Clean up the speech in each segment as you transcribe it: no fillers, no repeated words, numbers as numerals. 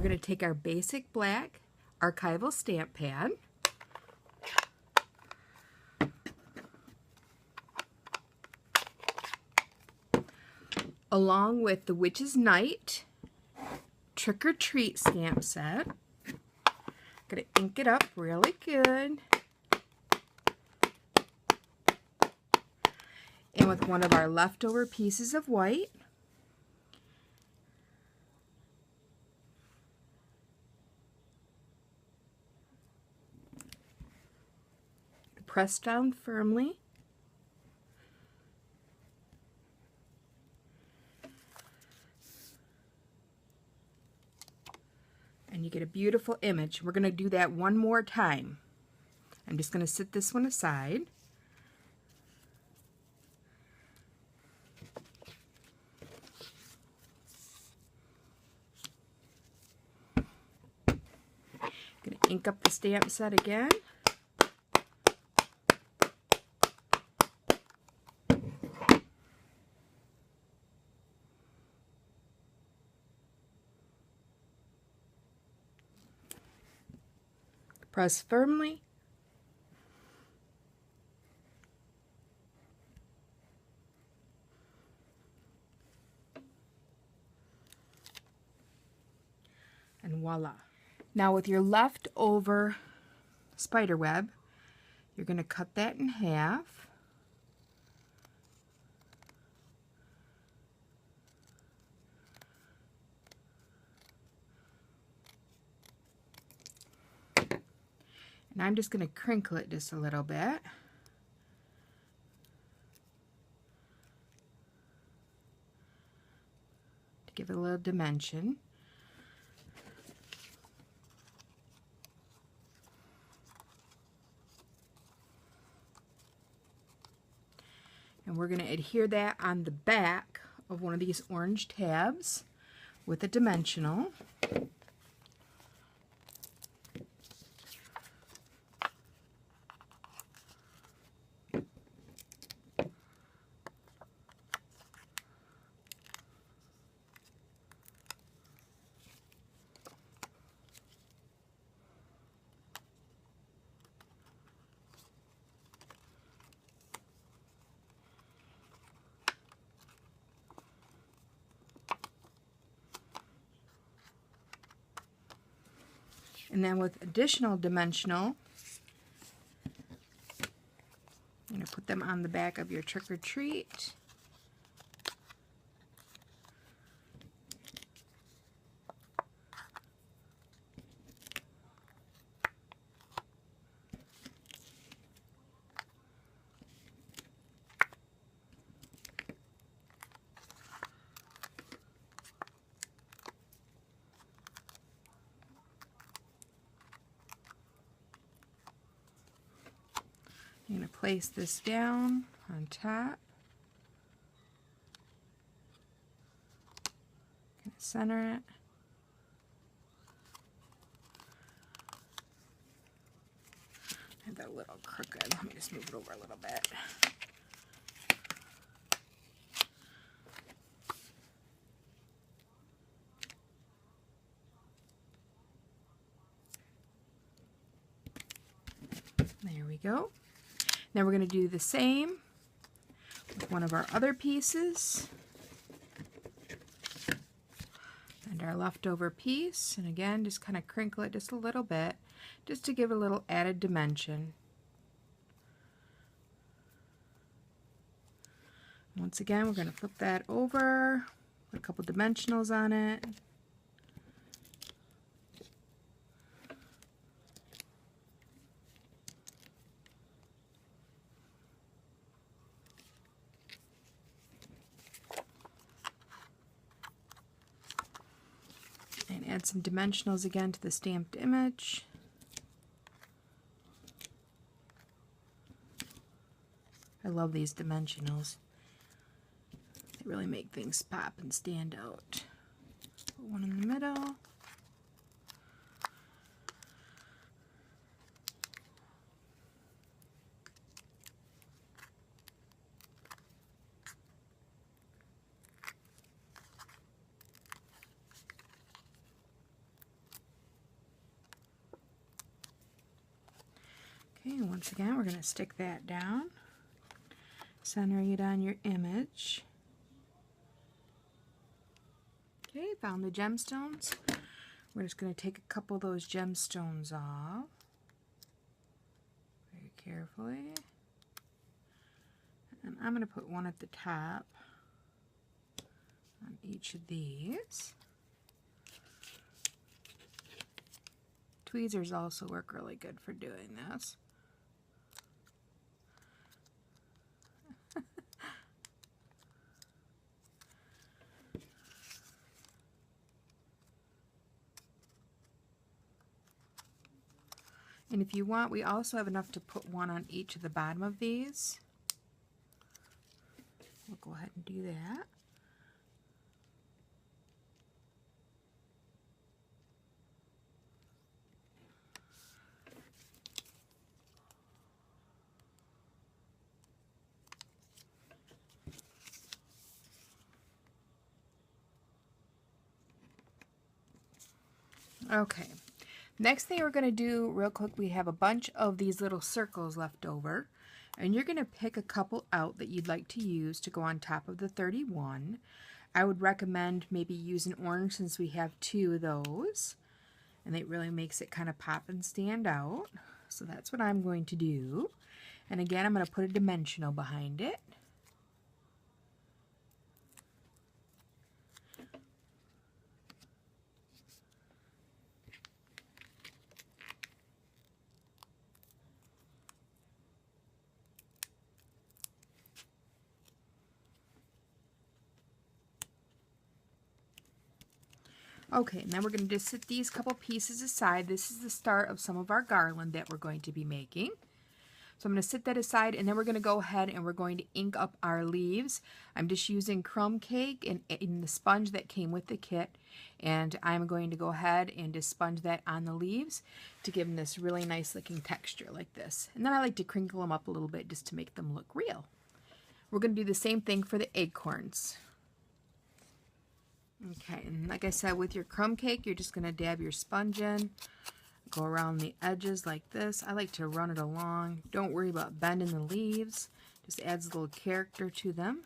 going to take our basic black archival stamp pad, along with the Witch's Night Trick or Treat stamp set. Going to ink it up really good. And with one of our leftover pieces of white. Press down firmly. And you get a beautiful image. We're going to do that one more time. I'm just going to set this one aside. Going to ink up the stamp set again. Press firmly. And voila. Now with your leftover spider web, you're going to cut that in half. And I'm just going to crinkle it just a little bit. To give it a little dimension. And we're going to adhere that on the back of one of these orange tabs with a dimensional. And then with additional dimensional, I'm going to put them on the back of your Trick or Treat. I'm going to place this down on top. Going to center it. I have that a little crooked. Let me just move it over a little bit. There we go. Now we're going to do the same with one of our other pieces and our leftover piece. And again, just kind of crinkle it just a little bit, just to give a little added dimension. Once again, we're going to flip that over, put a couple dimensionals on it. And add some dimensionals again to the stamped image. I love these dimensionals. They really make things pop and stand out. Put one in the middle. Okay, once again, we're going to stick that down. Center it on your image. Okay, found the gemstones. We're just going to take a couple of those gemstones off. Very carefully. And I'm going to put one at the top on each of these. Tweezers also work really good for doing this. And if you want, we also have enough to put one on each of the bottom of these. We'll go ahead and do that. Okay. Next thing we're going to do real quick, we have a bunch of these little circles left over, and you're going to pick a couple out that you'd like to use to go on top of the 31. I would recommend maybe using orange since we have 2 of those, and it really makes it kind of pop and stand out. So that's what I'm going to do. And again, I'm going to put a dimensional behind it. Okay, and then we're going to just set these couple pieces aside. This is the start of some of our garland that we're going to be making. So I'm going to set that aside, and then we're going to go ahead and we're going to ink up our leaves. I'm just using crumb cake and in the sponge that came with the kit, and I'm going to go ahead and just sponge that on the leaves to give them this really nice looking texture like this. And then I like to crinkle them up a little bit just to make them look real. We're going to do the same thing for the acorns. Okay, and like I said, with your crumb cake, you're just going to dab your sponge in, go around the edges like this. I like to run it along. Don't worry about bending the leaves. Just adds a little character to them.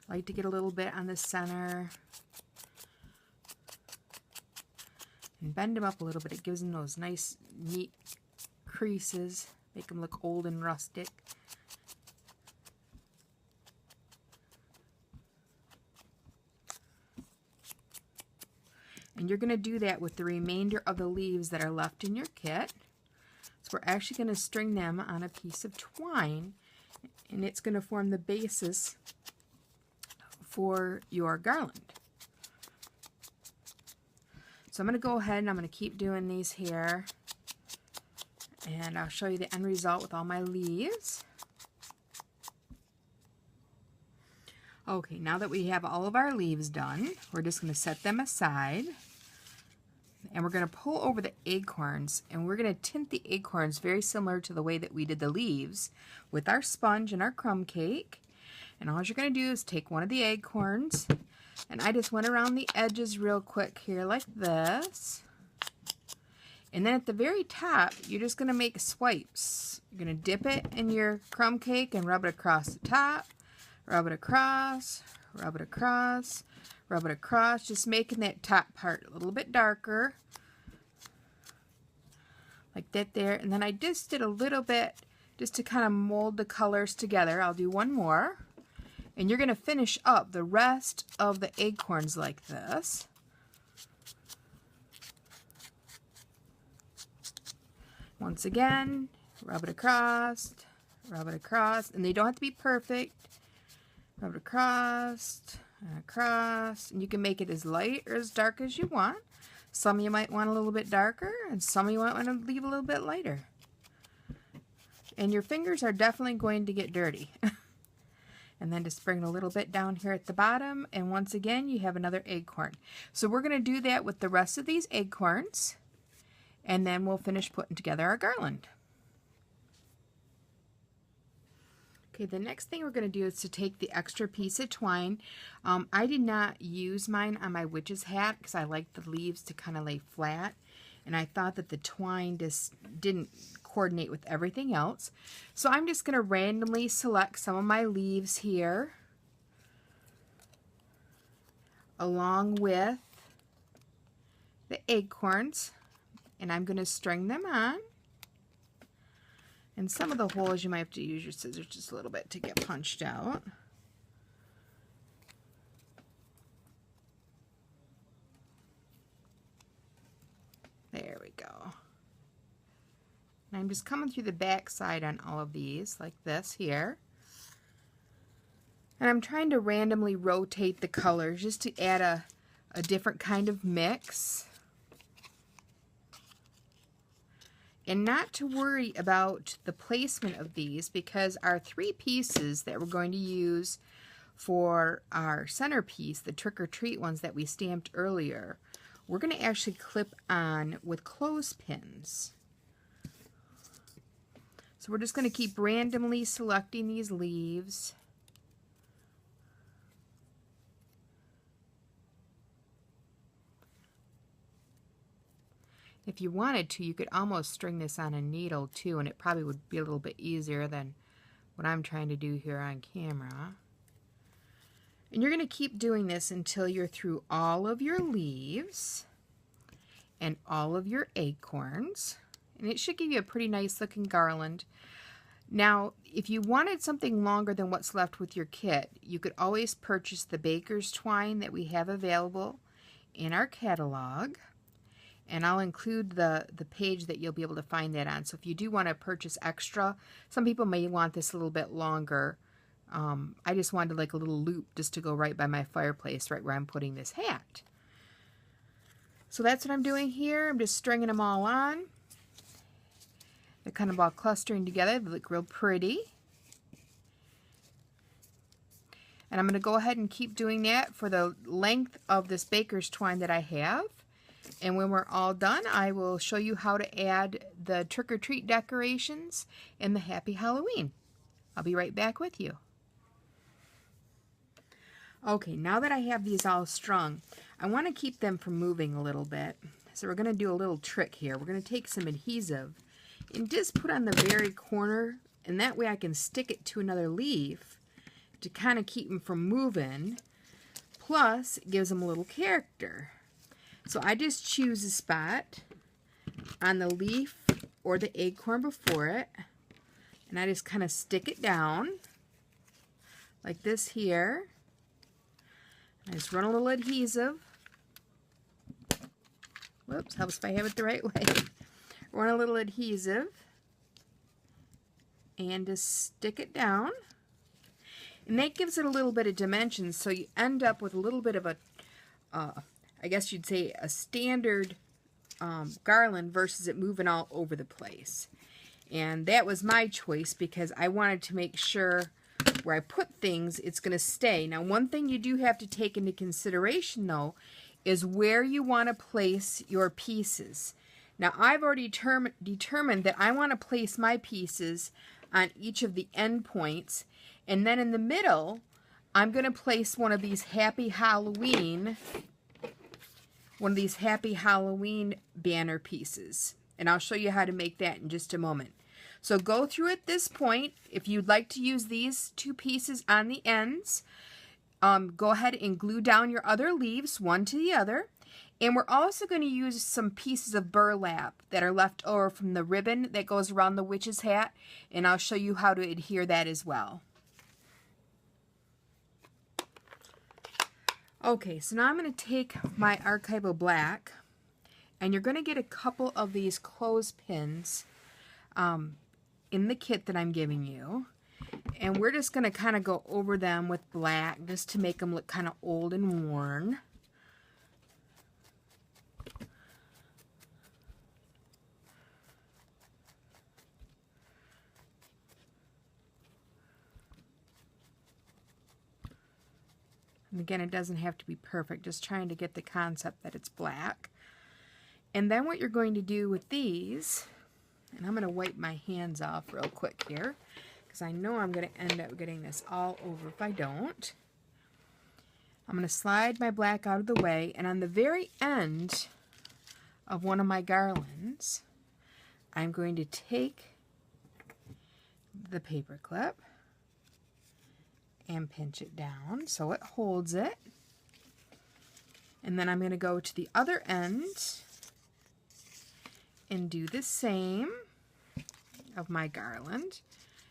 I like to get a little bit on the center and bend them up a little bit. It gives them those nice, neat creases, make them look old and rustic. And you're going to do that with the remainder of the leaves that are left in your kit. So we're actually going to string them on a piece of twine, and it's going to form the basis for your garland. So I'm going to go ahead and I'm going to keep doing these here, and I'll show you the end result with all my leaves. Okay, now that we have all of our leaves done, we're just going to set them aside. And we're going to pull over the acorns, and we're going to tint the acorns very similar to the way that we did the leaves with our sponge and our crumb cake. And all you're going to do is take one of the acorns, and I just went around the edges real quick here like this. And then at the very top, you're just going to make swipes. You're going to dip it in your crumb cake and rub it across the top, rub it across, rub it across, rub it across, just making that top part a little bit darker, like that there. And then I just did a little bit just to kind of mold the colors together. I'll do one more, and you're going to finish up the rest of the acorns like this. Once again, rub it across, and they don't have to be perfect. Rub it across and across, and you can make it as light or as dark as you want. Some you might want a little bit darker, and some you might want to leave a little bit lighter. And your fingers are definitely going to get dirty. And then just bring a little bit down here at the bottom, and once again you have another acorn. So we're going to do that with the rest of these acorns, and then we'll finish putting together our garland. Okay, the next thing we're going to do is to take the extra piece of twine. I did not use mine on my witch's hat because I like the leaves to kind of lay flat. and I thought that the twine just didn't coordinate with everything else. So I'm just going to randomly select some of my leaves here along with the acorns, and I'm going to string them on. And some of the holes you might have to use your scissors just a little bit to get punched out. There we go. And I'm just coming through the back side on all of these like this here. And I'm trying to randomly rotate the colors just to add a different kind of mix. And not to worry about the placement of these, because our 3 pieces that we're going to use for our centerpiece, the trick or treat ones that we stamped earlier, we're going to actually clip on with clothespins. So we're just going to keep randomly selecting these leaves. If you wanted to, you could almost string this on a needle too, and it probably would be a little bit easier than what I'm trying to do here on camera. And you're going to keep doing this until you're through all of your leaves and all of your acorns. And it should give you a pretty nice looking garland. Now, if you wanted something longer than what's left with your kit, you could always purchase the baker's twine that we have available in our catalog. And I'll include the page that you'll be able to find that on. So if you do want to purchase extra, some people may want this a little bit longer. I just wanted like a little loop just to go right by my fireplace, right where I'm putting this hat. So that's what I'm doing here. I'm just stringing them all on. They're kind of all clustering together. They look real pretty. And I'm going to go ahead and keep doing that for the length of this baker's twine that I have. And when we're all done, I will show you how to add the trick-or-treat decorations in the Happy Halloween. I'll be right back with you. Okay, now that I have these all strung, I want to keep them from moving a little bit. So we're going to do a little trick here. We're going to take some adhesive and just put on the very corner, and that way I can stick it to another leaf to kind of keep them from moving. Plus, it gives them a little character. So I just choose a spot on the leaf or the acorn before it, and I just kind of stick it down like this here. I just run a little adhesive. Whoops, helps if I have it the right way. Run a little adhesive and just stick it down. And that gives it a little bit of dimension, so you end up with a little bit of a I guess you'd say a standard garland versus it moving all over the place. And that was my choice because I wanted to make sure where I put things, it's going to stay. Now, one thing you do have to take into consideration, though, is where you want to place your pieces. Now, I've already determined that I want to place my pieces on each of the end points. And then in the middle, I'm going to place one of these Happy Halloween banner pieces. And I'll show you how to make that in just a moment. So go through at this point. If you'd like to use these 2 pieces on the ends, go ahead and glue down your other leaves, one to the other. And we're also going to use some pieces of burlap that are left over from the ribbon that goes around the witch's hat. And I'll show you how to adhere that as well. Okay, so now I'm going to take my archival black, and you're going to get a couple of these clothespins in the kit that I'm giving you. And we're just going to kind of go over them with black just to make them look kind of old and worn. And again, it doesn't have to be perfect, just trying to get the concept that it's black. And then what you're going to do with these, and I'm going to wipe my hands off real quick here, because I know I'm going to end up getting this all over if I don't. I'm going to slide my black out of the way, and on the very end of one of my garlands, I'm going to take the paper clip and pinch it down so it holds it. And then I'm going to go to the other end and do the same of my garland.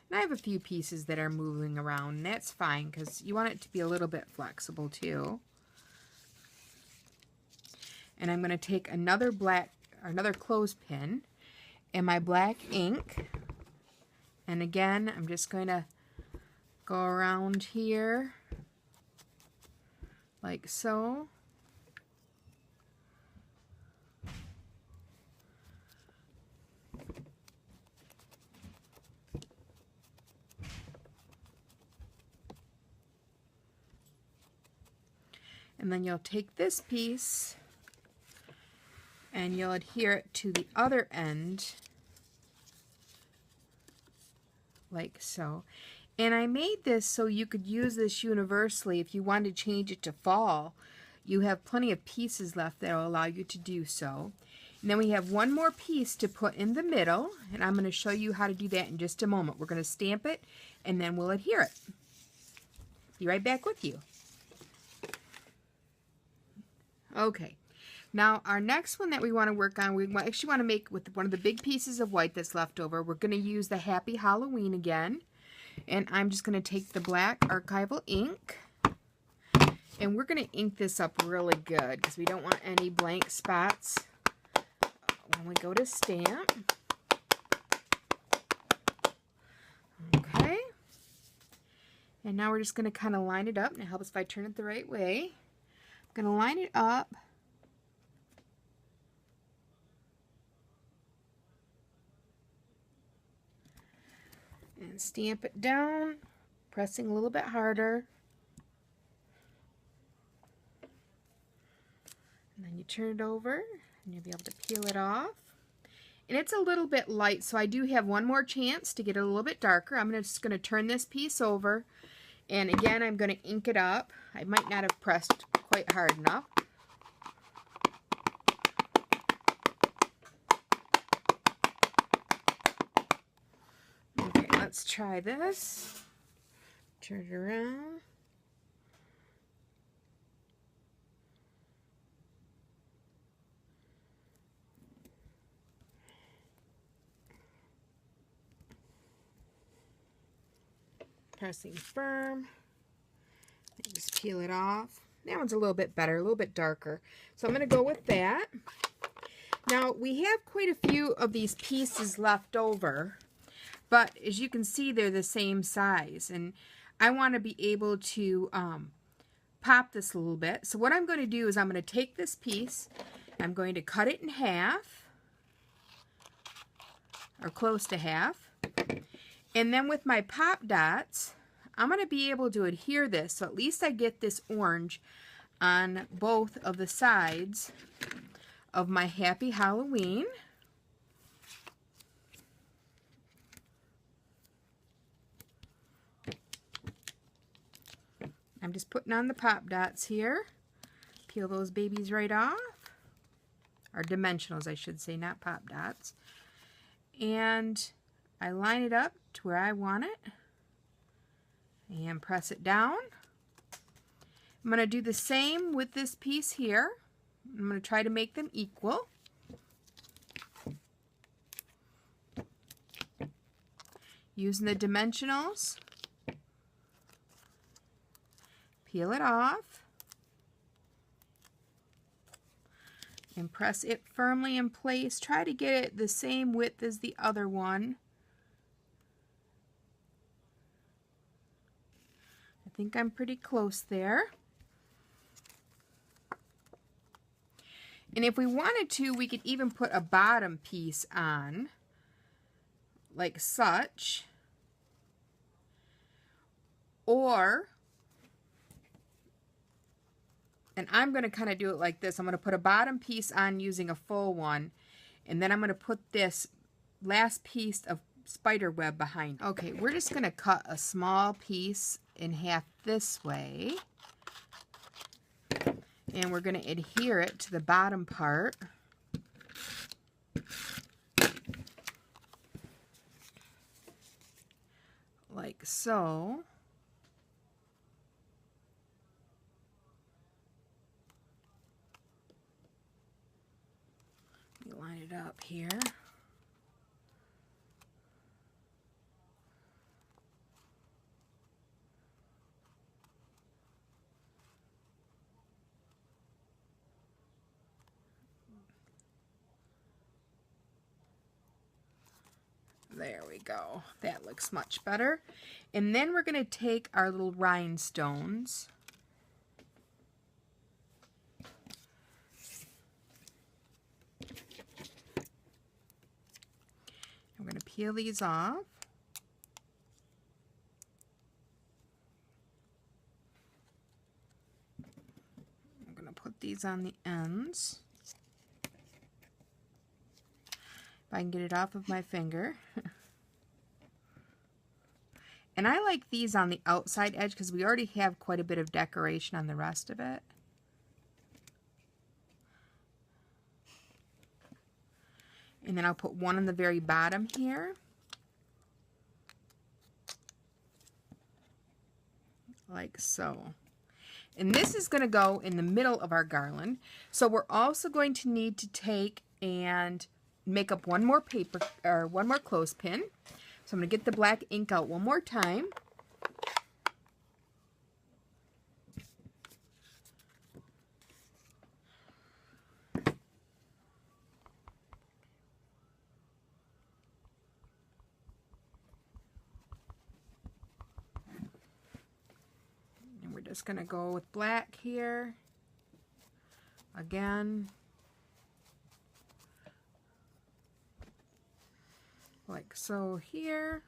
And I have a few pieces that are moving around, and that's fine because you want it to be a little bit flexible too. And I'm going to take another clothespin and my black ink. And again, I'm just going to go around here like so. And then you'll take this piece and you'll adhere it to the other end like so. And I made this so you could use this universally. If you wanted to change it to fall, you have plenty of pieces left that will allow you to do so. And then we have one more piece to put in the middle, and I'm going to show you how to do that in just a moment. We're going to stamp it and then we'll adhere it. Be right back with you. Okay, now our next one that we want to work on, we actually want to make with one of the big pieces of white that's left over. We're going to use the Happy Halloween again, and I'm just going to take the black archival ink, and we're going to ink this up really good because we don't want any blank spots when we go to stamp. Okay, and now we're just going to kind of line it up, and it helps if I turn it the right way. I'm going to line it up and stamp it down, pressing a little bit harder. And then you turn it over and you'll be able to peel it off. And it's a little bit light, so I do have one more chance to get it a little bit darker. I'm just going to turn this piece over, and again I'm going to ink it up. I might not have pressed quite hard enough. Okay, let's try this. Turn it around. Pressing firm. Just peel it off. That one's a little bit better, a little bit darker. So I'm going to go with that. Now, we have quite a few of these pieces left over, but as you can see, they're the same size. And I want to be able to pop this a little bit. So what I'm going to do is I'm going to take this piece, I'm going to cut it in half, or close to half. And then with my pop dots, I'm going to be able to adhere this, so at least I get this orange on both of the sides of my Happy Halloween. I'm just putting on the pop dots here. Peel those babies right off. Or dimensionals, I should say, not pop dots. And I line it up to where I want it and press it down. I'm going to do the same with this piece here. I'm going to try to make them equal. Using the dimensionals. Peel it off. And press it firmly in place. Try to get it the same width as the other one. I think I'm pretty close there. And if we wanted to, we could even put a bottom piece on, like such. Or, and I'm going to kind of do it like this. I'm going to put a bottom piece on using a full one. And then I'm going to put this last piece of spider web behind. Okay, we're just going to cut a small piece in half this way, and we're going to adhere it to the bottom part so. Let me line it up here. There we go. That looks much better. And then we're going to take our little rhinestones. I'm going to peel these off. I'm going to put these on the ends. If I can get it off of my finger. And I like these on the outside edge because we already have quite a bit of decoration on the rest of it. And then I'll put one on the very bottom here. Like so. And this is going to go in the middle of our garland. So we're also going to need to take and make up one more paper or one more clothespin. So I'm going to get the black ink out one more time. And we're just going to go with black here. Again. Like so here.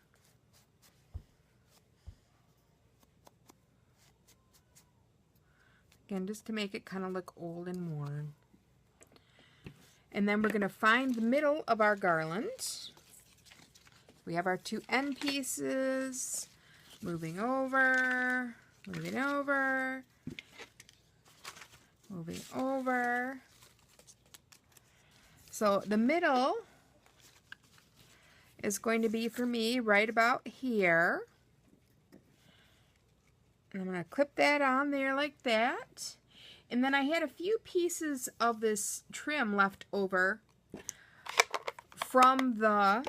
Again, just to make it kind of look old and worn. And then we're going to find the middle of our garland. We have our two end pieces. Moving over, moving over, moving over. So the middle is going to be for me right about here. And I'm going to clip that on there like that. And then I had a few pieces of this trim left over from the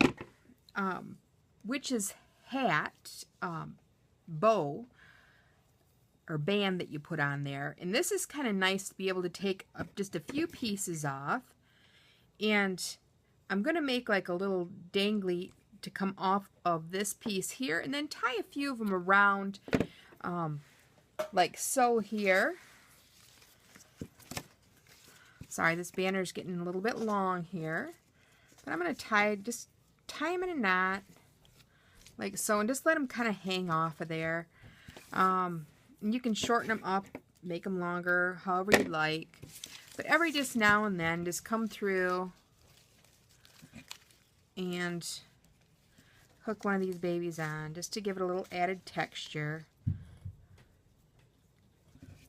witch's hat bow or band that you put on there. And this is kind of nice to be able to take just a few pieces off. And I'm going to make like a little dangly to come off of this piece here and then tie a few of them around like so here. Sorry, this banner's getting a little bit long here. But I'm going to just tie them in a knot like so and just let them kind of hang off of there. And you can shorten them up, make them longer, however you'd like. But every just now and then, just come through and hook one of these babies on just to give it a little added texture.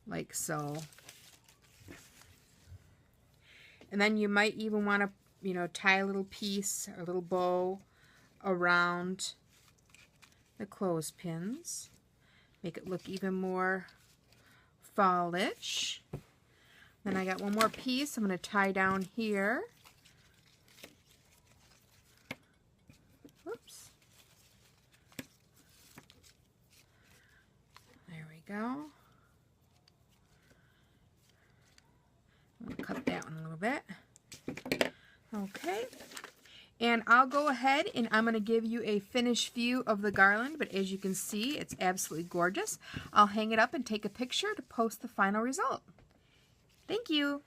Like so. And then you might even want to, you know, tie a little piece or a little bow around the clothespins. Make it look even more fallish. Then I got one more piece I'm going to tie down here. Whoops. There we go. I'm going to cut that one a little bit. Okay. And I'll go ahead and I'm going to give you a finished view of the garland, but as you can see, it's absolutely gorgeous. I'll hang it up and take a picture to post the final result. Thank you.